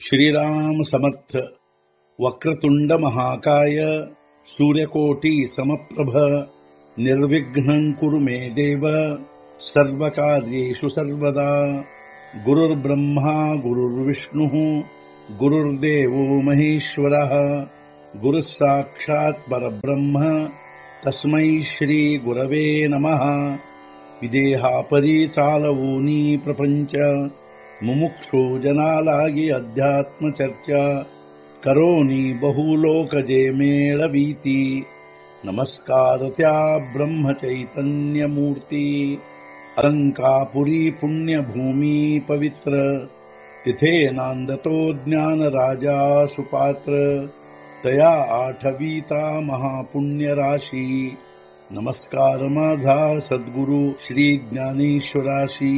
श्रीराम समर्थ। वक्रतुंड महाकाय सूर्यकोटि समप्रभ निर्विघ्नं कुरु मे देव सर्वकार्येषु सर्वदा। गुरुर्ब्रह्मा गुरुर्विष्णुः गुरुर्देवो महेश्वरः गुरुः साक्षात् परब्रह्म तस्मै श्री गुरवे नमः। विदेहापरि चालवूनी प्रपंच मुमुक्षु जनालागी अध्यात्म चर्चा करोनी बहुलोकजे मेळवीती। नमस्कार त्या ब्रह्म चैतन्य मूर्ती। अलंकापुरी पुण्यभूमी पवित्र तिथे नांदतो ज्ञान राजा सुपात्र। तया आठवीता महापुण्य राशी नमस्कार माझा सद्गुरु श्री ज्ञानेश्वराशी।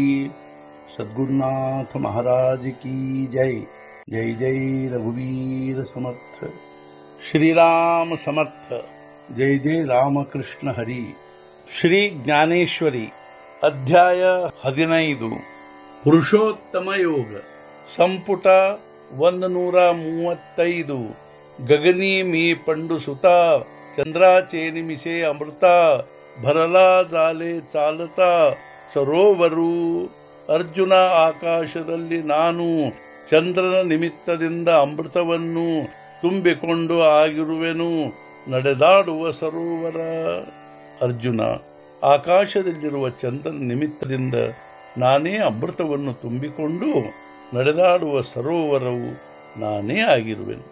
सद्गुरुनाथ महाराज की जय। जय जय रघुवीर समर्थ। श्रीराम समर्थ। जय जय रामकृष्ण हरी। ಶ್ರೀ ಜ್ಞಾನೇಶ್ವರಿ ಅಧ್ಯಾಯ 15 ಪುರುಷೋತ್ತಮ ಯೋಗ ಸಂಪುಟ 135 ಗಗನಿ ಮೀ ಪಂಡು ಸುತ ಚಂದ್ರಾಚೆ ನಿಮಿಷೆ ಅಮೃತ ಭರಲಾ ಜಾಲೆ ಚಾಲತ ಸರೋವರು ಅರ್ಜುನ ಆಕಾಶದಲ್ಲಿ ನಾನು ಚಂದ್ರನ ನಿಮಿತ್ತದಿಂದ ಅಮೃತವನ್ನು ತುಂಬಿಕೊಂಡು ಆಗಿರುವೆನು ನಡೆದಾಡುವ ಸರೋವರ। ಅರ್ಜುನ ಆಕಾಶದಲ್ಲಿರುವ ಚಂದ್ರನ ನಿಮಿತ್ತದಿಂದ ನಾನೇ ಅಮೃತವನ್ನು ತುಂಬಿಕೊಂಡು ನಡೆದಾಡುವ ಸರೋವರವು ನಾನೇ ಆಗಿರುವೆನು।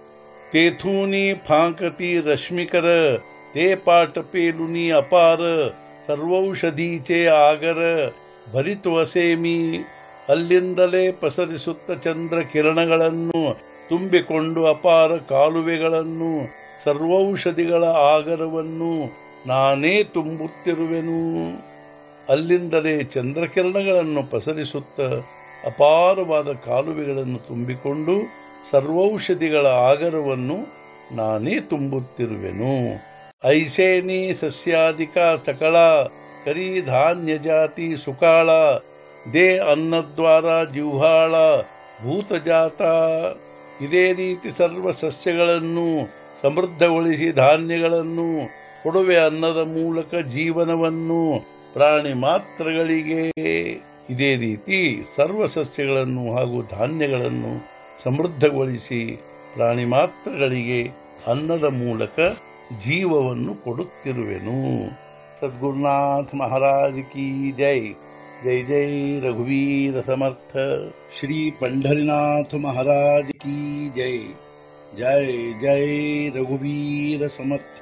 ತೇಥೂನಿ ಫಾಂಕತಿ ರಶ್ಮಿಕರ ತೇ ಪಾಟಪೇಲುನಿ ಅಪಾರ ಸರ್ವೌಷಧೀಚೆ ಆಗರ ಭರಿತು ಅಸೇಮಿ। ಅಲ್ಲಿಂದಲೇ ಪಸರಿಸುತ್ತ ಚಂದ್ರ ಕಿರಣಗಳನ್ನು ತುಂಬಿಕೊಂಡು ಅಪಾರ ಕಾಲುವೆಗಳನ್ನು ಸರ್ವೌಷಧಿಗಳ ಆಗರವನ್ನು ನಾನೇ ತುಂಬುತ್ತಿರುವೆನು। ಅಲ್ಲಿಂದಲೇ ಚಂದ್ರಕಿರಣಗಳನ್ನು ಪಸರಿಸುತ್ತ ಅಪಾರವಾದ ಕಾಲುವೆಗಳನ್ನು ತುಂಬಿಕೊಂಡು ಸರ್ವೌಷಧಿಗಳ ಆಗರವನ್ನು ನಾನೇ ತುಂಬುತ್ತಿರುವೆನು। ಐಸೇನಿ ಸಸ್ಯಾದಿಕ ಸಕಳ ಕರಿ ಧಾನ್ಯ ಜಾತಿ ಸುಕಾಳ ದೇ ಅನ್ನದ್ವಾರ ಜಿಹ್ವಾಳ ಭೂತಜಾತ। ಇದೇ ರೀತಿ ಸರ್ವ ಸಸ್ಯಗಳನ್ನು ಸಮೃದ್ಧಗೊಳಿಸಿ ಧಾನ್ಯಗಳನ್ನು ಕೊಡುವೆ ಅನ್ನದ ಮೂಲಕ ಜೀವನವನ್ನು ಪ್ರಾಣಿ ಮಾತ್ರಗಳಿಗೆ। ಇದೇ ರೀತಿ ಸರ್ವ ಸಸ್ಯಗಳನ್ನು ಹಾಗೂ ಧಾನ್ಯಗಳನ್ನು ಸಮೃದ್ಧಗೊಳಿಸಿ ಪ್ರಾಣಿ ಮಾತ್ರಗಳಿಗೆ ಅನ್ನದ ಮೂಲಕ ಜೀವವನ್ನು ಕೊಡುತ್ತಿರುವೆನು। सद्गुरुनाथ महाराज की जय। जय जय रघुवीर समर्थ। श्री पंढरीनाथ महाराज की जय। जय जय रघुवीर समर्थ।